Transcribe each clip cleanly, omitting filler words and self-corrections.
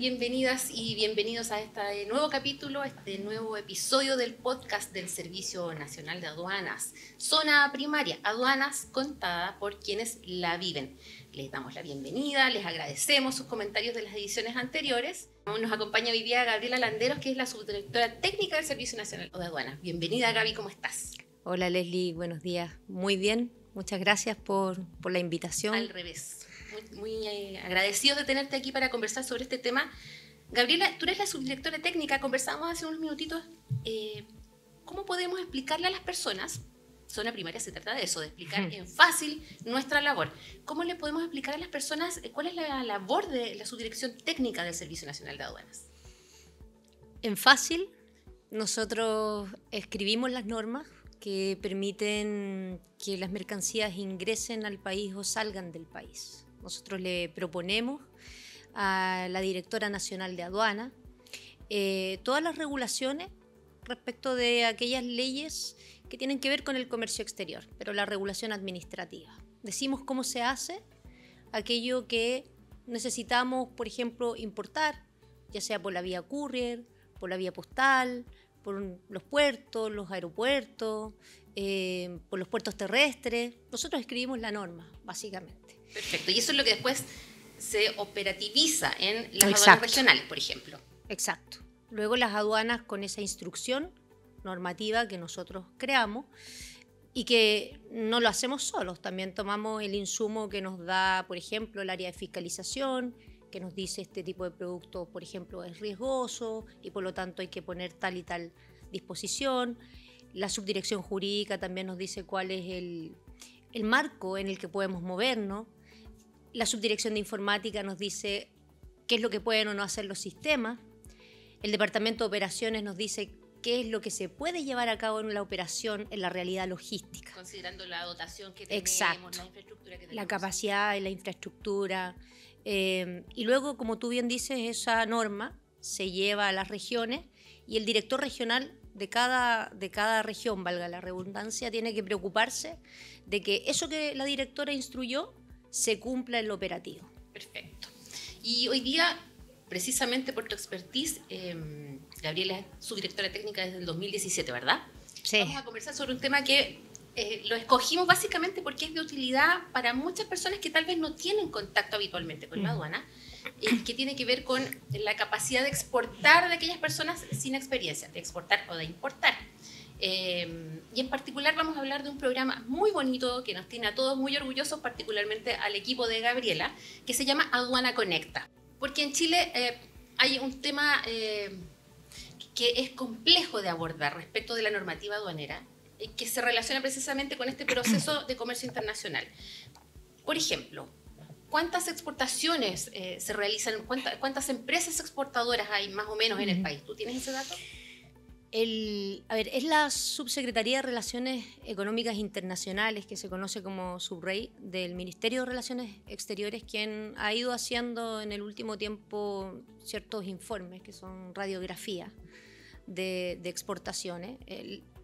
bienvenidas y bienvenidos a este nuevo capítulo, a este nuevo episodio del podcast del Servicio Nacional de Aduanas. Zona primaria, aduanas contada por quienes la viven. Les damos la bienvenida, les agradecemos sus comentarios de las ediciones anteriores. Nos acompaña hoy día Gabriela Landeros, que es la subdirectora técnica del Servicio Nacional de Aduanas. Bienvenida, Gaby, ¿cómo estás? Hola, Leslie, buenos días. Muy bien, muchas gracias por la invitación. Al revés. Muy agradecidos de tenerte aquí para conversar sobre este tema. Gabriela, tú eres la subdirectora técnica, conversábamos hace unos minutitos. ¿Cómo podemos explicarle a las personas? Zona primaria se trata de eso, de explicar en fácil nuestra labor. ¿Cómo le podemos explicar a las personas cuál es la labor de la subdirección técnica del Servicio Nacional de Aduanas? En fácil, nosotros escribimos las normas que permiten que las mercancías ingresen al país o salgan del país. Nosotros le proponemos a la Directora Nacional de Aduana todas las regulaciones respecto de aquellas leyes que tienen que ver con el comercio exterior, pero la regulación administrativa. Decimos cómo se hace aquello que necesitamos, por ejemplo, importar, ya sea por la vía courier, por la vía postal, por los puertos, los aeropuertos, por los puertos terrestres. Nosotros escribimos la norma, básicamente. Perfecto, y eso es lo que después se operativiza en las aduanas regionales, por ejemplo. Exacto. Luego las aduanas, con esa instrucción normativa que nosotros creamos y que no lo hacemos solos, también tomamos el insumo que nos da, por ejemplo, el área de fiscalización, que nos dice este tipo de producto, por ejemplo, es riesgoso y por lo tanto hay que poner tal y tal disposición. La subdirección jurídica también nos dice cuál es el marco en el que podemos movernos. La subdirección de informática nos dice qué es lo que pueden o no hacer los sistemas. El departamento de operaciones nos dice qué es lo que se puede llevar a cabo en la operación en la realidad logística. Considerando la dotación que tenemos, exacto, la infraestructura que tenemos. La capacidad y la infraestructura. Y luego, como tú bien dices, esa norma se lleva a las regiones y el director regional de cada región, valga la redundancia, tiene que preocuparse de que eso que la directora instruyó se cumpla en lo operativo. Perfecto. Y hoy día, precisamente por tu expertise, Gabriela es subdirectora técnica desde el 2017, ¿verdad? Sí. Vamos a conversar sobre un tema que lo escogimos básicamente porque es de utilidad para muchas personas que tal vez no tienen contacto habitualmente con la aduana, que tiene que ver con la capacidad de exportar de aquellas personas sin experiencia, de exportar o de importar. Y en particular vamos a hablar de un programa muy bonito que nos tiene a todos muy orgullosos, particularmente al equipo de Gabriela, que se llama Aduana Conecta. Porque en Chile hay un tema que es complejo de abordar respecto de la normativa aduanera, que se relaciona precisamente con este proceso de comercio internacional. Por ejemplo, ¿cuántas exportaciones se realizan? ¿Cuántas empresas exportadoras hay más o menos en el país? ¿Tú tienes ese dato? Es la Subsecretaría de Relaciones Económicas Internacionales, que se conoce como SUBREI, del Ministerio de Relaciones Exteriores, quien ha ido haciendo en el último tiempo ciertos informes, que son radiografías de exportaciones.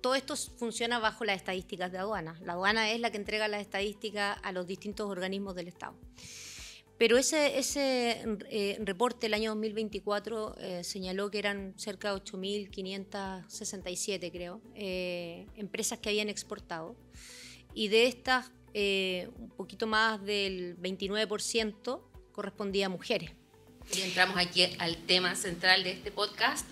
Todo esto funciona bajo las estadísticas de aduana. La aduana es la que entrega las estadísticas a los distintos organismos del Estado. Pero ese reporte del año 2024 señaló que eran cerca de 8.567, creo, empresas que habían exportado. Y de estas, un poquito más del 29% correspondía a mujeres. Y entramos aquí al tema central de este podcast,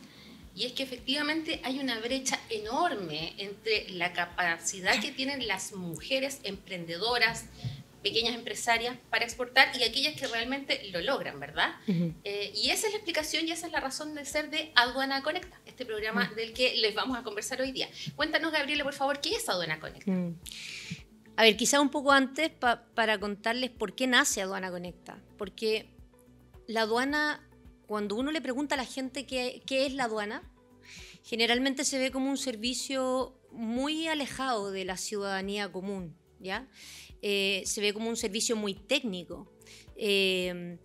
y es que efectivamente hay una brecha enorme entre la capacidad que tienen las mujeres emprendedoras, pequeñas empresarias para exportar y aquellas que realmente lo logran, ¿verdad? Y esa es la explicación y esa es la razón de ser de Aduana Conecta, este programa del que les vamos a conversar hoy día. Cuéntanos, Gabriela, por favor, ¿qué es Aduana Conecta? A ver, quizá un poco antes para contarles por qué nace Aduana Conecta. Porque la aduana, cuando uno le pregunta a la gente qué es la aduana, generalmente se ve como un servicio muy alejado de la ciudadanía común, ¿ya? Se ve como un servicio muy técnico. Y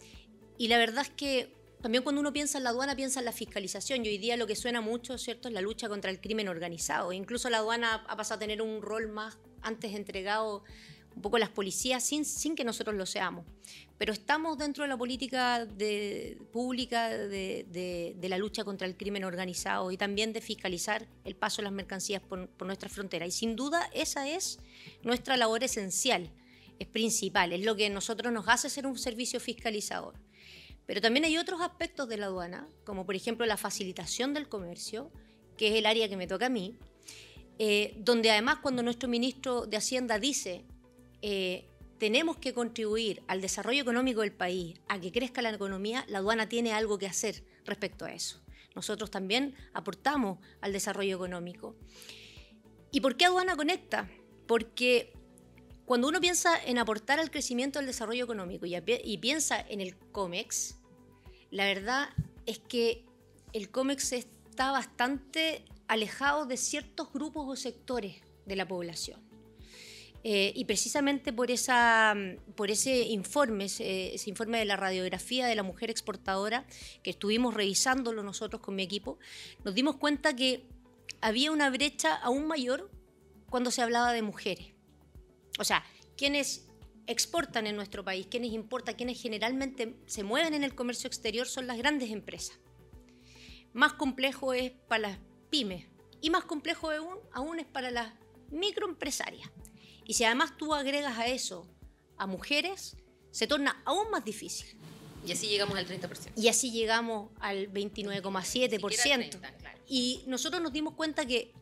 la verdad es que también cuando uno piensa en la aduana, piensa en la fiscalización. Y hoy día lo que suena mucho, ¿cierto?, es la lucha contra el crimen organizado. Incluso la aduana ha pasado a tener un rol más antes entregado un poco las policías sin que nosotros lo seamos. Pero estamos dentro de la política pública de la lucha contra el crimen organizado y también de fiscalizar el paso de las mercancías por nuestra frontera. Y sin duda esa es nuestra labor esencial, es principal, es lo que a nosotros nos hace ser un servicio fiscalizador. Pero también hay otros aspectos de la aduana, como por ejemplo la facilitación del comercio, que es el área que me toca a mí, donde además cuando nuestro ministro de Hacienda dice tenemos que contribuir al desarrollo económico del país, a que crezca la economía, la aduana tiene algo que hacer respecto a eso. Nosotros también aportamos al desarrollo económico. ¿Y por qué Aduana Conecta? Porque cuando uno piensa en aportar al crecimiento del desarrollo económico y piensa en el COMEX, la verdad es que el COMEX está bastante alejado de ciertos grupos o sectores de la población. Y precisamente por ese informe, ese informe de la radiografía de la mujer exportadora, que estuvimos revisándolo nosotros con mi equipo, nos dimos cuenta que había una brecha aún mayor cuando se hablaba de mujeres. O sea, quienes exportan en nuestro país, quienes importan, quienes generalmente se mueven en el comercio exterior son las grandes empresas. Más complejo es para las pymes y más complejo aún es para las microempresarias. Y si además tú agregas a eso a mujeres, se torna aún más difícil. Y así llegamos al 30%. Y así llegamos al 29,7%. Claro. Y nosotros nos dimos cuenta que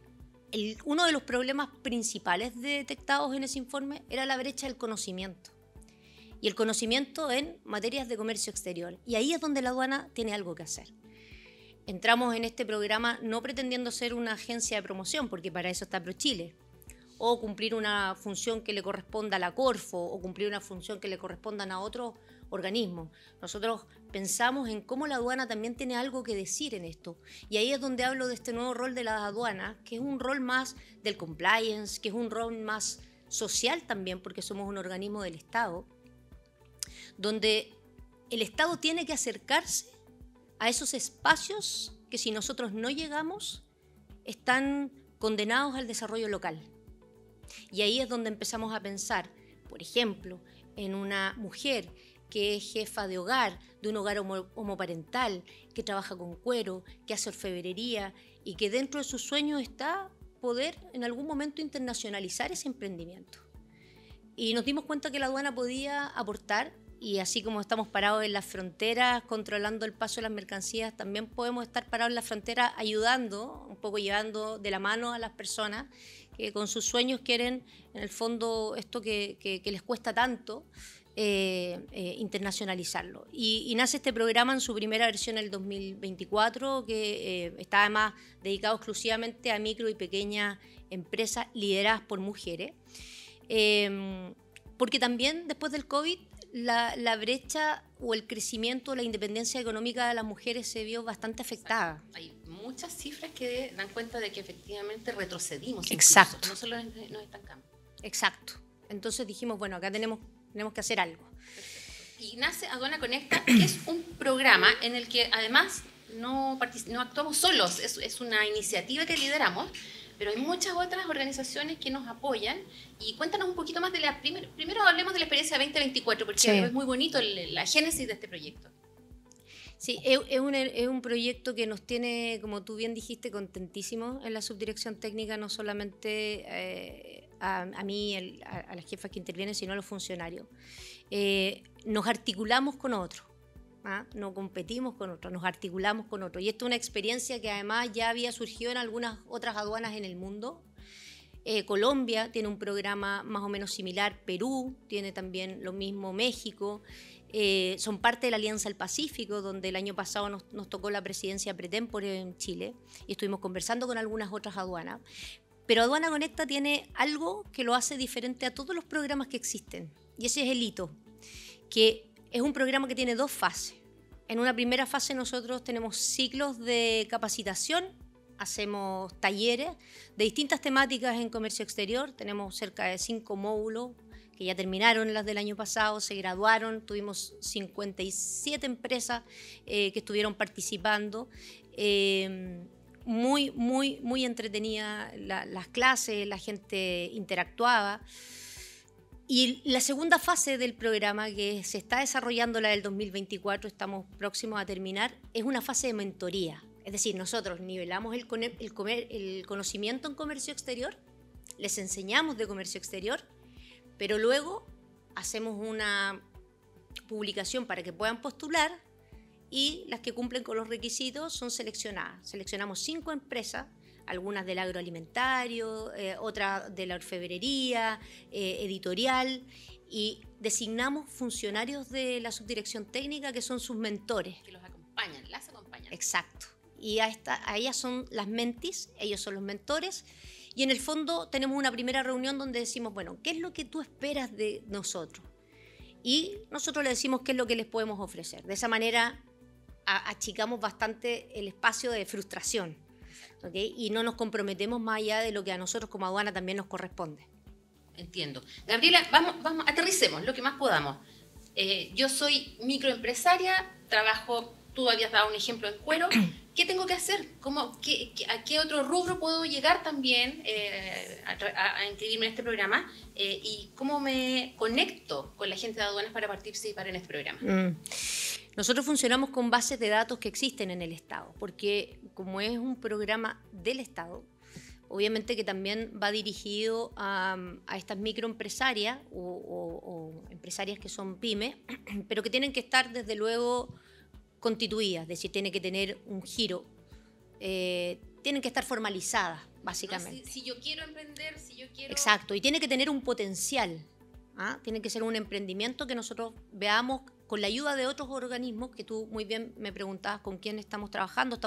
uno de los problemas principales detectados en ese informe era la brecha del conocimiento. Y el conocimiento en materias de comercio exterior. Y ahí es donde la aduana tiene algo que hacer. Entramos en este programa no pretendiendo ser una agencia de promoción, porque para eso está ProChile, o cumplir una función que le corresponda a la Corfo, o cumplir una función que le correspondan a otros organismos. Nosotros pensamos en cómo la aduana también tiene algo que decir en esto. Y ahí es donde hablo de este nuevo rol de la aduana, que es un rol más del compliance, que es un rol más social también, porque somos un organismo del Estado, donde el Estado tiene que acercarse a esos espacios que si nosotros no llegamos, están condenados al desarrollo local. Y ahí es donde empezamos a pensar, por ejemplo, en una mujer que es jefa de hogar, de un hogar homoparental, que trabaja con cuero, que hace orfebrería y que dentro de sus sueños está poder en algún momento internacionalizar ese emprendimiento. Y nos dimos cuenta que la aduana podía aportar, y así como estamos parados en las fronteras controlando el paso de las mercancías, también podemos estar parados en las fronteras ayudando, un poco llevando de la mano a las personas que con sus sueños quieren, en el fondo, esto que les cuesta tanto, internacionalizarlo. Y nace este programa en su primera versión en el 2024, que está además dedicado exclusivamente a micro y pequeñas empresas lideradas por mujeres. Porque también después del COVID la brecha o el crecimiento, la independencia económica de las mujeres se vio bastante afectada. Hay muchas cifras que dan cuenta de que efectivamente retrocedimos. Exacto. Incluso, no solo nos estancamos. Exacto. Entonces dijimos, bueno, acá tenemos que hacer algo. Y nace Aduana Conecta, que es un programa en el que además no actuamos solos, es una iniciativa que lideramos, pero hay muchas otras organizaciones que nos apoyan. Y cuéntanos un poquito más de la primero hablemos de la experiencia 2024, porque sí, es muy bonito la génesis de este proyecto. Sí, es un proyecto que nos tiene, como tú bien dijiste, contentísimos en la subdirección técnica, no solamente a mí, a las jefas que intervienen, sino a los funcionarios. Nos articulamos con otros. No competimos con otros, nos articulamos con otros. Y esto es una experiencia que además ya había surgido en algunas otras aduanas en el mundo. Colombia tiene un programa más o menos similar, Perú tiene también lo mismo, México. Son parte de la Alianza del Pacífico, donde el año pasado nos tocó la presidencia pre-tempore en Chile y estuvimos conversando con algunas otras aduanas. Pero Aduana Conecta tiene algo que lo hace diferente a todos los programas que existen. Y ese es el hito, que es un programa que tiene dos fases. En una primera fase nosotros tenemos ciclos de capacitación, hacemos talleres de distintas temáticas en comercio exterior, tenemos cerca de 5 módulos que ya terminaron las del año pasado, se graduaron, tuvimos 57 empresas que estuvieron participando. Muy entretenida las clases, la gente interactuaba. Y la segunda fase del programa, que se está desarrollando, la del 2024, estamos próximos a terminar, es una fase de mentoría. Es decir, nosotros nivelamos el conocimiento en comercio exterior, les enseñamos de comercio exterior, pero luego hacemos una publicación para que puedan postular y las que cumplen con los requisitos son seleccionadas. Seleccionamos 5 empresas, algunas del agroalimentario, otras de la orfebrería, editorial, y designamos funcionarios de la subdirección técnica que son sus mentores. Que los acompañan, las acompañan. Exacto. Y a ellas son las mentis, ellos son los mentores, y en el fondo tenemos una primera reunión donde decimos, bueno, ¿qué es lo que tú esperas de nosotros? Y nosotros le decimos qué es lo que les podemos ofrecer. De esa manera achicamos bastante el espacio de frustración, ¿okay? Y no nos comprometemos más allá de lo que a nosotros como aduana también nos corresponde. Entiendo. Gabriela, vamos, aterricemos lo que más podamos. Yo soy microempresaria, trabajo, tú habías dado un ejemplo en cuero. ¿Qué tengo que hacer? ¿A qué otro rubro puedo llegar también a inscribirme en este programa? ¿Y cómo me conecto con la gente de aduanas para participar en este programa? Nosotros funcionamos con bases de datos que existen en el Estado, porque como es un programa del Estado, obviamente que también va dirigido a estas microempresarias o empresarias que son pymes, pero que tienen que estar desde luego constituidas, es decir, tienen que tener un giro, tienen que estar formalizadas, básicamente. No, si yo quiero emprender, si yo quiero... Exacto, y tiene que tener un potencial, tiene que ser un emprendimiento que nosotros veamos con la ayuda de otros organismos, que tú muy bien me preguntabas con quién estamos trabajando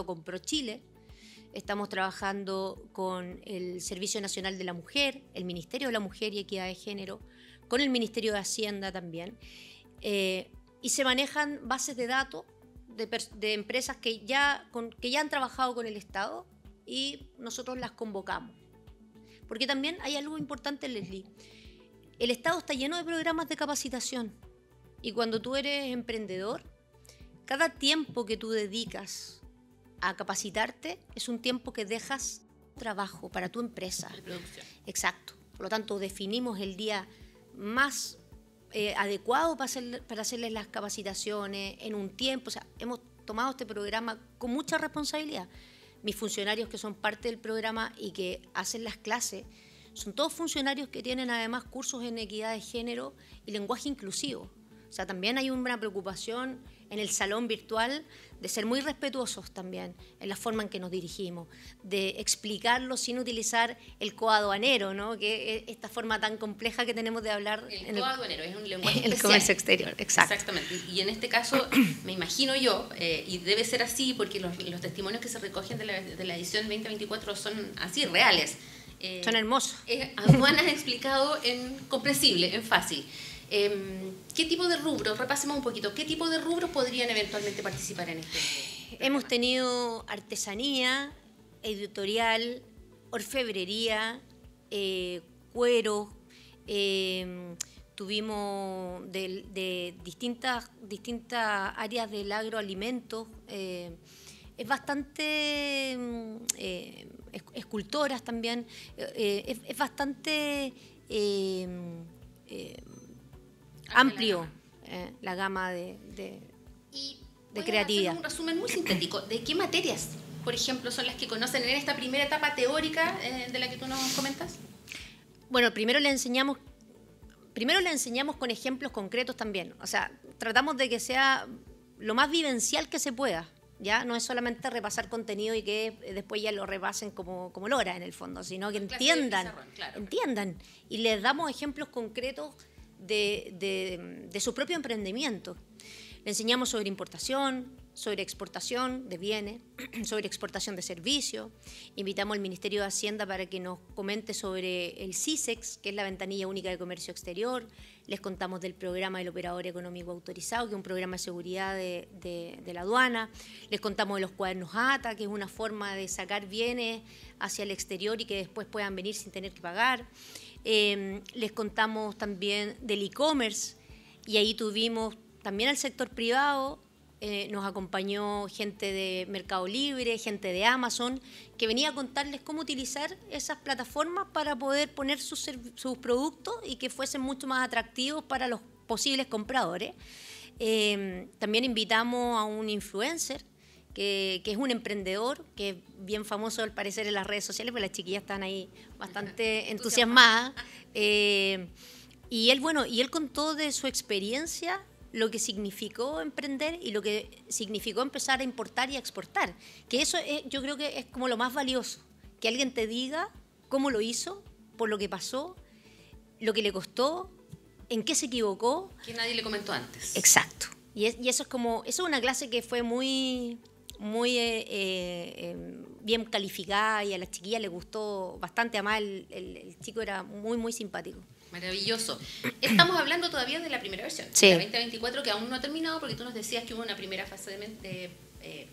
con ProChile, estamos trabajando con el Servicio Nacional de la Mujer, el Ministerio de la Mujer y Equidad de Género, con el Ministerio de Hacienda también, y se manejan bases de datos de empresas que ya han trabajado con el Estado y nosotros las convocamos. Porque también hay algo importante, Leslie. El Estado está lleno de programas de capacitación y cuando tú eres emprendedor, cada tiempo que tú dedicas a capacitarte es un tiempo que dejas trabajo para tu empresa. De producción. Exacto. Por lo tanto, definimos el día más adecuado para hacerles las capacitaciones en un tiempo. O sea, hemos tomado este programa con mucha responsabilidad. Mis funcionarios que son parte del programa y que hacen las clases son todos funcionarios que tienen además cursos en equidad de género y lenguaje inclusivo. O sea, también hay una preocupación en el salón virtual de ser muy respetuosos también en la forma en que nos dirigimos, de explicarlo sin utilizar el coaduanero, ¿no? Que es esta forma tan compleja que tenemos de hablar. El coaduanero es un lenguaje especial. El comercio exterior, exacto. Exactamente. Y en este caso, me imagino yo, y debe ser así porque los testimonios que se recogen de la edición 2024 son así, reales. Son hermosos. Aduanas explicado en comprensible, en fácil. ¿Qué tipo de rubros? Repasemos un poquito. ¿Qué tipo de rubros podrían eventualmente participar en este programa? Hemos tenido artesanía, editorial, orfebrería, cuero, tuvimos de distintas áreas del agroalimento, es bastante escultoras también, es bastante amplio la gama de creatividad. Hacer un resumen muy sintético. ¿De qué materias, por ejemplo, son las que conocen en esta primera etapa teórica de la que tú nos comentas? Bueno, primero le enseñamos con ejemplos concretos también. O sea, tratamos de que sea lo más vivencial que se pueda. Ya no es solamente repasar contenido y que después ya lo repasen como lora en el fondo, sino que entiendan y les damos ejemplos concretos de su propio emprendimiento. Le enseñamos sobre importación, sobre exportación de bienes, sobre exportación de servicios. Invitamos al Ministerio de Hacienda para que nos comente sobre el CISEX, que es la Ventanilla Única de Comercio Exterior. Les contamos del programa del Operador Económico Autorizado, que es un programa de seguridad de la aduana. Les contamos de los cuadernos ATA, que es una forma de sacar bienes hacia el exterior y que después puedan venir sin tener que pagar. Les contamos también del e-commerce y ahí tuvimos también al sector privado nos acompañó gente de Mercado Libre, gente de Amazon, que venía a contarles cómo utilizar esas plataformas para poder poner sus productos y que fuesen mucho más atractivos para los posibles compradores. También invitamos a un influencer que es un emprendedor, que es bien famoso al parecer en las redes sociales, porque las chiquillas están ahí bastante entusiasmadas. Y él contó de su experiencia, lo que significó emprender y lo que significó empezar a importar y a exportar. Que eso yo creo que es como lo más valioso, que alguien te diga cómo lo hizo, por lo que pasó, lo que le costó, en qué se equivocó. Que nadie le comentó antes. Exacto. Y eso es una clase que fue muy bien calificada y a las chiquillas les gustó bastante. Además, el chico era muy simpático. Maravilloso. Estamos hablando todavía de la primera versión, sí. La 2024, que aún no ha terminado, porque tú nos decías que hubo una primera fase de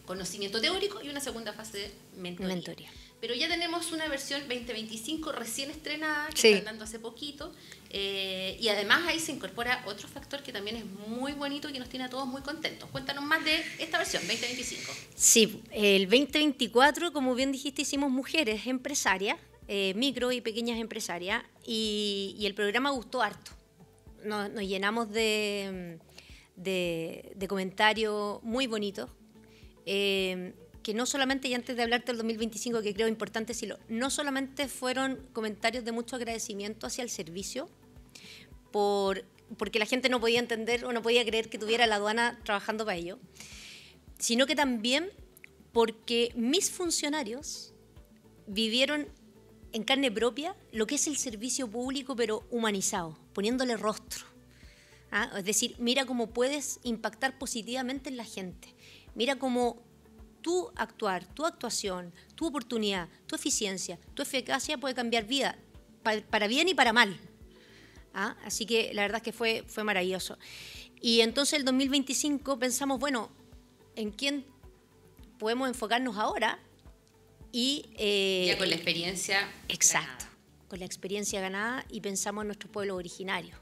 conocimiento teórico y una segunda fase de mentoría. Pero ya tenemos una versión 2025 recién estrenada, que está dando hace poquito, y además ahí se incorpora otro factor que también es muy bonito y que nos tiene a todos muy contentos. Cuéntanos más de esta versión 2025. Sí, el 2024, como bien dijiste, hicimos mujeres empresarias, micro y pequeñas empresarias, y el programa gustó harto. Nos llenamos de comentarios muy bonitos, que no solamente, y antes de hablarte del 2025, que creo importante decirlo, no solamente fueron comentarios de mucho agradecimiento hacia el servicio, porque la gente no podía entender o no podía creer que tuviera la aduana trabajando para ello, sino que también porque mis funcionarios vivieron en carne propia lo que es el servicio público, pero humanizado, poniéndole rostro. Es decir, mira cómo puedes impactar positivamente en la gente. Mira cómo tu actuar, tu actuación, tu oportunidad, tu eficiencia, tu eficacia puede cambiar vida, para bien y para mal. Así que la verdad es que fue maravilloso. Y entonces el 2025 pensamos, bueno, ¿en quién podemos enfocarnos ahora? Ya con la experiencia. Exacto, con la experiencia ganada, y pensamos en nuestros pueblos originarios.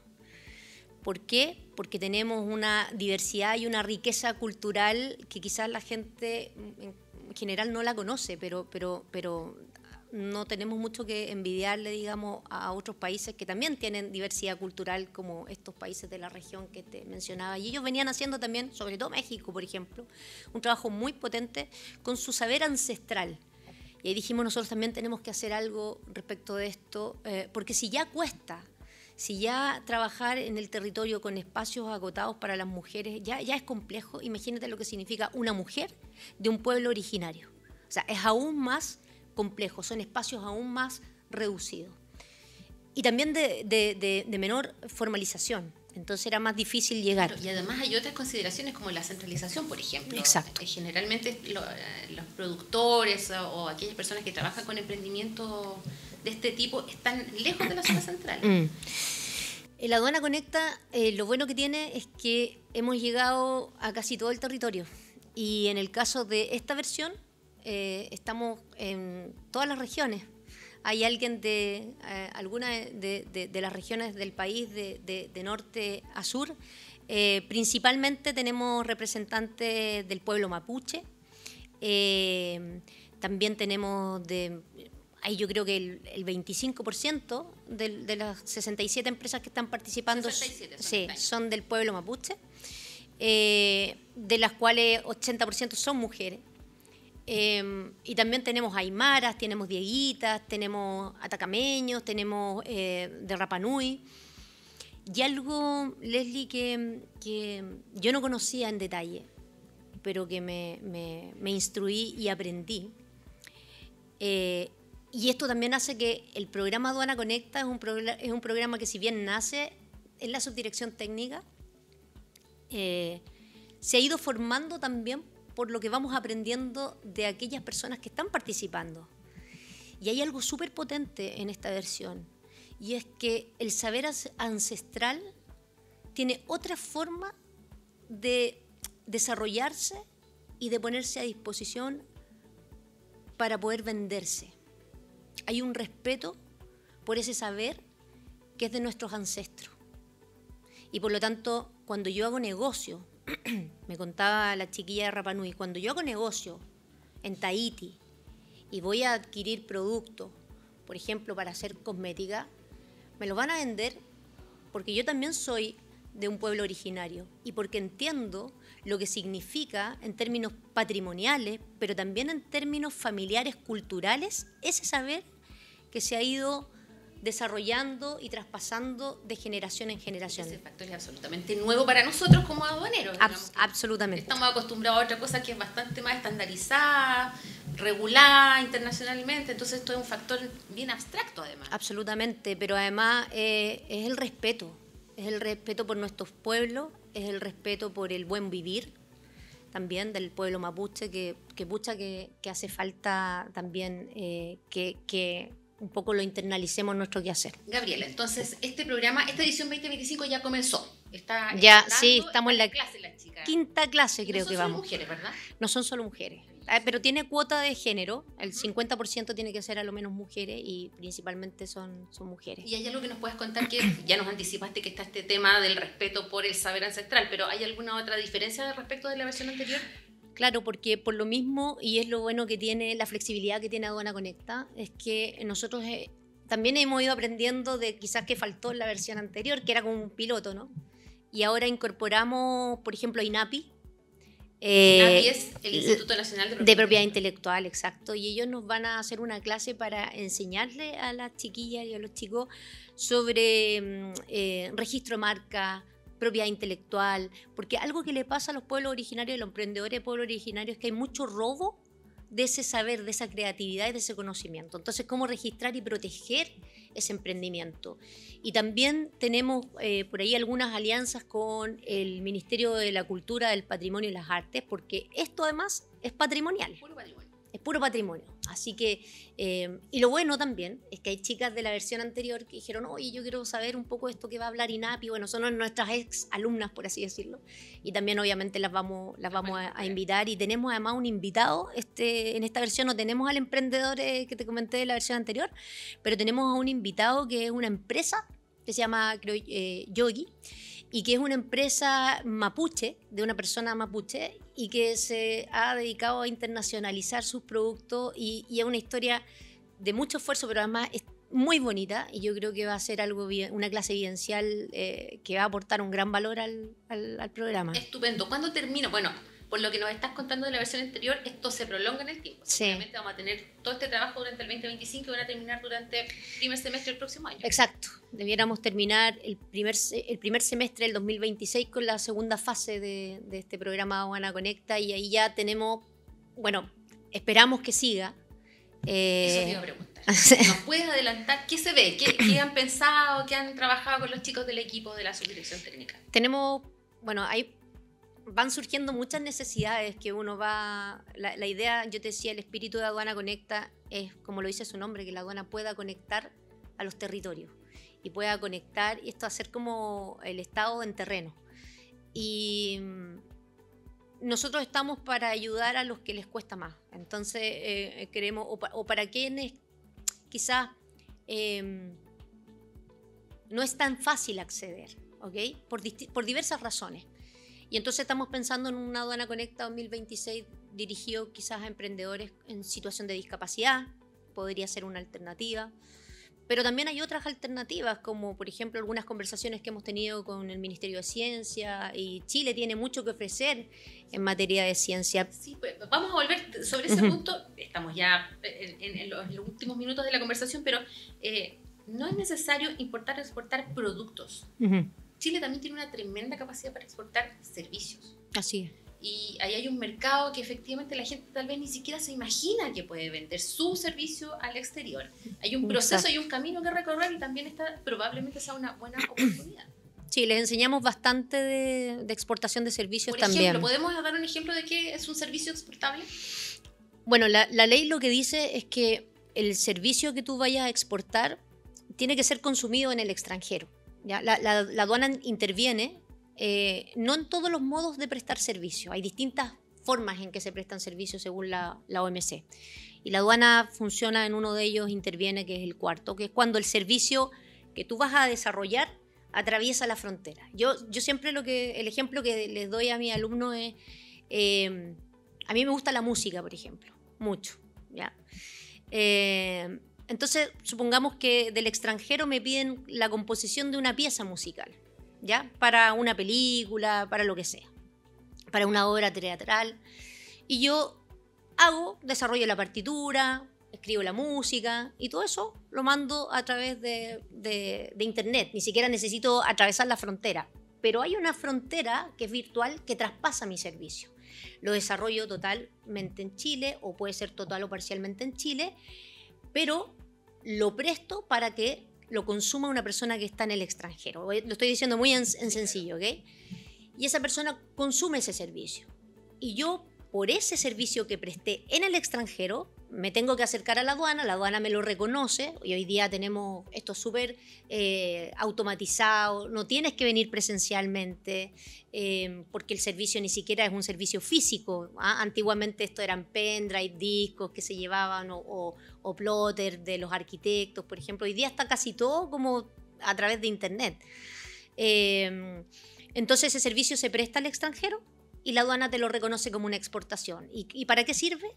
¿Por qué? Porque tenemos una diversidad y una riqueza cultural que quizás la gente en general no la conoce, pero no tenemos mucho que envidiarle, digamos, a otros países que también tienen diversidad cultural, como estos países de la región que te mencionaba. Y ellos venían haciendo también, sobre todo México, por ejemplo, un trabajo muy potente con su saber ancestral. Y ahí dijimos, nosotros también tenemos que hacer algo respecto de esto, porque si ya cuesta, si ya trabajar en el territorio con espacios agotados para las mujeres ya es complejo, imagínate lo que significa una mujer de un pueblo originario. O sea, es aún más complejo, son espacios aún más reducidos. Y también de menor formalización. Entonces era más difícil llegar. Claro, y además hay otras consideraciones como la centralización, por ejemplo. Exacto. Generalmente los productores o aquellas personas que trabajan con emprendimientos de este tipo están lejos de la zona central. La Aduana Conecta, lo bueno que tiene es que hemos llegado a casi todo el territorio. Y en el caso de esta versión, estamos en todas las regiones. Hay alguien de alguna de las regiones del país, de norte a sur. Principalmente tenemos representantes del pueblo mapuche. También tenemos ahí yo creo que el 25% de las 67 empresas que están participando 67 son del pueblo mapuche, de las cuales 80% son mujeres. Y también tenemos aymaras, tenemos dieguitas, tenemos atacameños, tenemos de Rapa Nui. Y algo, Leslie, que yo no conocía en detalle, pero que me instruí y aprendí. Y esto también hace que el programa Aduana Conecta es un programa que, si bien nace en la subdirección técnica, se ha ido formando también por lo que vamos aprendiendo de aquellas personas que están participando. Y hay algo súper potente en esta versión, y es que el saber ancestral tiene otra forma de desarrollarse y de ponerse a disposición para poder venderse. Hay un respeto por ese saber que es de nuestros ancestros. Y por lo tanto, cuando yo hago negocio me contaba la chiquilla de Rapa Nui, cuando yo hago negocio en Tahití y voy a adquirir productos, por ejemplo, para hacer cosmética, me lo van a vender porque yo también soy de un pueblo originario y porque entiendo lo que significa en términos patrimoniales, pero también en términos familiares, culturales, ese saber que se ha ido desarrollando y traspasando de generación en generación. Ese factor es absolutamente nuevo para nosotros como aduaneros. Absolutamente. Estamos acostumbrados a otra cosa que es bastante más estandarizada, regulada internacionalmente, entonces esto es un factor bien abstracto además. Absolutamente, pero además es el respeto. Es el respeto por nuestros pueblos, es el respeto por el buen vivir también del pueblo mapuche, que hace falta también que un poco lo internalicemos en nuestro quehacer. Gabriela, entonces este programa, esta edición 2025 ya comenzó. Sí, estamos en la clase, las chicas. Quinta clase, creo que vamos. No son solo mujeres, ¿verdad? No son solo mujeres. Pero tiene cuota de género, el 50% tiene que ser a lo menos mujeres y principalmente son mujeres. Y hay algo que nos puedes contar, que ya nos anticipaste que está este tema del respeto por el saber ancestral, pero ¿hay alguna otra diferencia respecto de la versión anterior? Claro, porque por lo mismo, y es lo bueno que tiene, la flexibilidad que tiene Aduana Conecta, es que nosotros también hemos ido aprendiendo de quizás que faltó en la versión anterior, que era como un piloto, ¿no? Y ahora incorporamos, por ejemplo, a INAPI. INAPI es el Instituto Nacional de Propiedad Intelectual, exacto. Y ellos nos van a hacer una clase para enseñarle a las chiquillas y a los chicos sobre registro de marca, propiedad intelectual, porque algo que le pasa a los pueblos originarios, a los emprendedores de pueblos originarios, es que hay mucho robo de ese saber, de esa creatividad y de ese conocimiento. Entonces, cómo registrar y proteger ese emprendimiento. Y también tenemos por ahí algunas alianzas con el Ministerio de la Cultura, del Patrimonio y las Artes, porque esto además es patrimonial. Puro patrimonio. Es puro patrimonio. Así que, y lo bueno también es que hay chicas de la versión anterior que dijeron, oye, yo quiero saber un poco de esto que va a hablar INAPI. Bueno, son nuestras ex alumnas, por así decirlo. Y también obviamente las vamos a invitar. Y tenemos además un invitado. En esta versión no tenemos al emprendedor que te comenté de la versión anterior, pero tenemos a un invitado que es una empresa que se llama, creo, Yogi, y que es una empresa mapuche, de una persona mapuche, y que se ha dedicado a internacionalizar sus productos y es una historia de mucho esfuerzo, pero además es muy bonita y yo creo que va a ser una clase vivencial que va a aportar un gran valor al programa. Estupendo. ¿Cuándo termina? Bueno, por lo que nos estás contando de la versión anterior, esto se prolonga en el tiempo. Sí. Obviamente vamos a tener todo este trabajo durante el 2025 y van a terminar durante el primer semestre del próximo año. Exacto. Debiéramos terminar el primer semestre del 2026 con la segunda fase de este programa Aduana Conecta y ahí ya tenemos, bueno, esperamos que siga. Eso te iba a preguntar. ¿Nos puedes adelantar qué se ve? ¿Qué han pensado? ¿Qué han trabajado con los chicos del equipo de la subdirección técnica? Tenemos, bueno, van surgiendo muchas necesidades que uno va... La idea, yo te decía, el espíritu de Aduana Conecta es, como lo dice su nombre, que la aduana pueda conectar a los territorios y pueda conectar y esto hacer como el Estado en terreno. Y nosotros estamos para ayudar a los que les cuesta más. Entonces queremos, o para quienes quizás no es tan fácil acceder, ¿ok? Por diversas razones. Y entonces estamos pensando en una Aduana Conecta 2026 dirigido quizás a emprendedores en situación de discapacidad, podría ser una alternativa. Pero también hay otras alternativas, como por ejemplo algunas conversaciones que hemos tenido con el Ministerio de Ciencia, y Chile tiene mucho que ofrecer en materia de ciencia. Sí, pues, vamos a volver sobre ese punto, estamos ya en los últimos minutos de la conversación, pero no es necesario importar o exportar productos. Chile también tiene una tremenda capacidad para exportar servicios. Así es. Y ahí hay un mercado que efectivamente la gente tal vez ni siquiera se imagina que puede vender su servicio al exterior. Hay un proceso y un camino que recorrer y también probablemente sea una buena oportunidad. Sí, les enseñamos bastante de exportación de servicios también. Por ejemplo, ¿podemos dar un ejemplo de qué es un servicio exportable? Bueno, la ley lo que dice es que el servicio que tú vayas a exportar tiene que ser consumido en el extranjero. ¿Ya? La aduana interviene no en todos los modos de prestar servicio. Hay distintas formas en que se prestan servicios según la OMC. Y la aduana funciona en uno de ellos, interviene, que es el cuarto, que es cuando el servicio que tú vas a desarrollar atraviesa la frontera. Yo siempre el ejemplo que les doy a mis alumnos es, a mí me gusta la música, por ejemplo, mucho, ¿ya? Entonces, supongamos que del extranjero me piden la composición de una pieza musical, ¿ya? Para una película, para lo que sea, para una obra teatral. Y yo desarrollo la partitura, escribo la música y todo eso lo mando a través de internet. Ni siquiera necesito atravesar la frontera. Pero hay una frontera que es virtual que traspasa mi servicio. Lo desarrollo totalmente en Chile, o puede ser total o parcialmente en Chile, pero lo presto para que lo consuma una persona que está en el extranjero. Lo estoy diciendo muy en sencillo, ¿ok? Y esa persona consume ese servicio. Y yo, por ese servicio que presté en el extranjero, me tengo que acercar a la aduana me lo reconoce, y hoy día tenemos esto súper automatizado, no tienes que venir presencialmente, porque el servicio ni siquiera es un servicio físico. Antiguamente esto eran pendrive, discos que se llevaban, o plotter de los arquitectos, por ejemplo. Hoy día está casi todo como a través de internet. Entonces ese servicio se presta al extranjero y la aduana te lo reconoce como una exportación. ¿Y para qué sirve?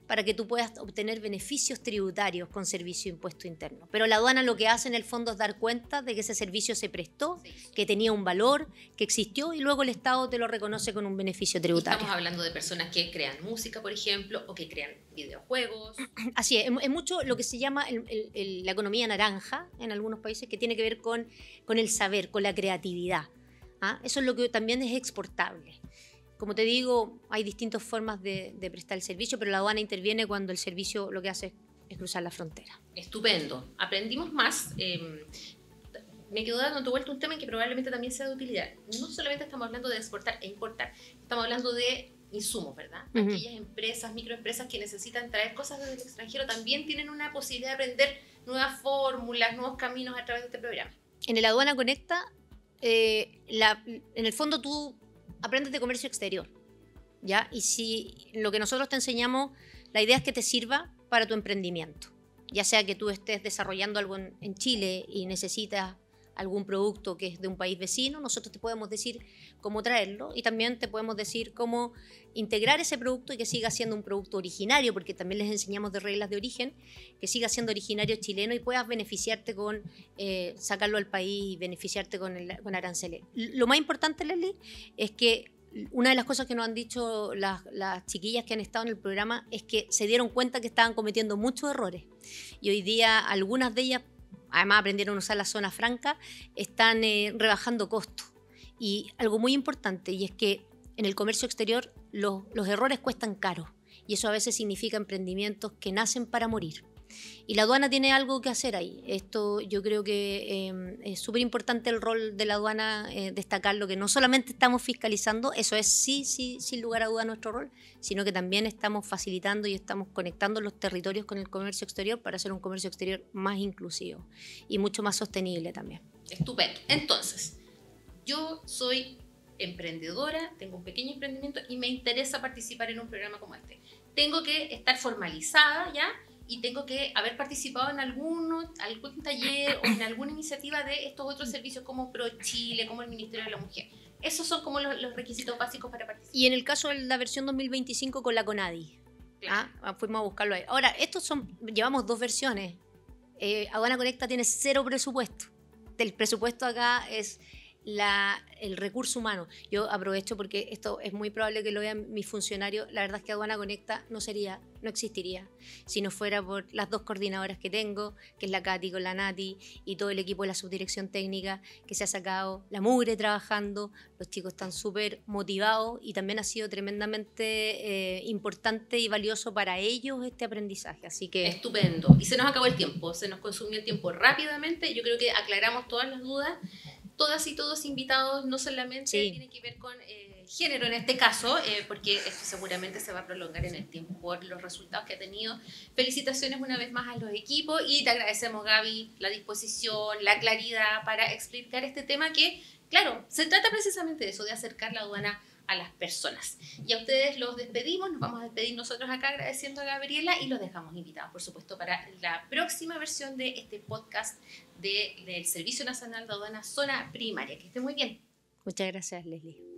Para que tú puedas obtener beneficios tributarios con servicio de impuesto interno. Pero la aduana lo que hace en el fondo es dar cuenta de que ese servicio se prestó, que tenía un valor, que existió, y luego el Estado te lo reconoce con un beneficio tributario. Estamos hablando de personas que crean música, por ejemplo, o que crean videojuegos. Así es mucho lo que se llama la economía naranja en algunos países, que tiene que ver con el saber, con la creatividad. Eso es lo que también es exportable. Como te digo, hay distintas formas de prestar el servicio, pero la aduana interviene cuando el servicio lo que hace es cruzar la frontera. Estupendo. Aprendimos más. Me quedó dando vuelta un tema en que probablemente también sea de utilidad. No solamente estamos hablando de exportar e importar, estamos hablando de insumos, ¿verdad? Aquellas empresas, microempresas que necesitan traer cosas desde el extranjero también tienen una posibilidad de aprender nuevas fórmulas, nuevos caminos a través de este programa. En el Aduana Conecta, en el fondo tú aprendes de comercio exterior, ¿ya? Y si lo que nosotros te enseñamos, la idea es que te sirva para tu emprendimiento, ya sea que tú estés desarrollando algo en Chile y necesitas algún producto que es de un país vecino, nosotros te podemos decir cómo traerlo, y también te podemos decir cómo integrar ese producto y que siga siendo un producto originario, porque también les enseñamos de reglas de origen, que siga siendo originario chileno y puedas beneficiarte con sacarlo al país y beneficiarte con aranceles. Lo más importante, Leslie, es que una de las cosas que nos han dicho las chiquillas que han estado en el programa es que se dieron cuenta que estaban cometiendo muchos errores, y hoy día algunas de ellas, además aprendieron a usar la zona franca, están rebajando costos. Y algo muy importante, y es que en el comercio exterior los errores cuestan caro, y eso a veces significa emprendimientos que nacen para morir. Y la aduana tiene algo que hacer ahí. Esto yo creo que es súper importante el rol de la aduana, destacarlo, que no solamente estamos fiscalizando, eso es sí, sin lugar a duda nuestro rol, sino que también estamos facilitando y estamos conectando los territorios con el comercio exterior para hacer un comercio exterior más inclusivo y mucho más sostenible también. Estupendo. Entonces, yo soy emprendedora, tengo un pequeño emprendimiento y me interesa participar en un programa como este. Tengo que estar formalizada ya, y tengo que haber participado en algún taller o en alguna iniciativa de estos otros servicios como ProChile, como el Ministerio de la Mujer. Esos son como los requisitos básicos para participar. Y en el caso de la versión 2025 con la CONADI, claro. Fuimos a buscarlo ahí. Ahora, llevamos 2 versiones. Aduana Conecta tiene 0 presupuesto. El presupuesto acá es el recurso humano. Yo aprovecho porque esto es muy probable que lo vean mis funcionarios. La verdad es que Aduana Conecta no existiría si no fuera por las 2 coordinadoras que tengo, que es la Katy con la Nati, y todo el equipo de la subdirección técnica que se ha sacado la mugre trabajando. Los chicos están súper motivados y también ha sido tremendamente importante y valioso para ellos este aprendizaje. Así que estupendo. Y se nos acabó el tiempo, se nos consumió el tiempo rápidamente. Yo creo que aclaramos todas las dudas. Todas y todos invitados, no solamente tiene que ver con género en este caso, porque esto seguramente se va a prolongar en el tiempo por los resultados que ha tenido. Felicitaciones una vez más a los equipos y te agradecemos, Gaby, la disposición, la claridad para explicar este tema que, claro, se trata precisamente de eso, de acercar la aduana a las personas. Y a ustedes los despedimos, nos vamos a despedir nosotros acá agradeciendo a Gabriela y los dejamos invitados, por supuesto, para la próxima versión de este podcast del Servicio Nacional de Aduanas Zona Primaria. Que esté muy bien. Muchas gracias, Leslie.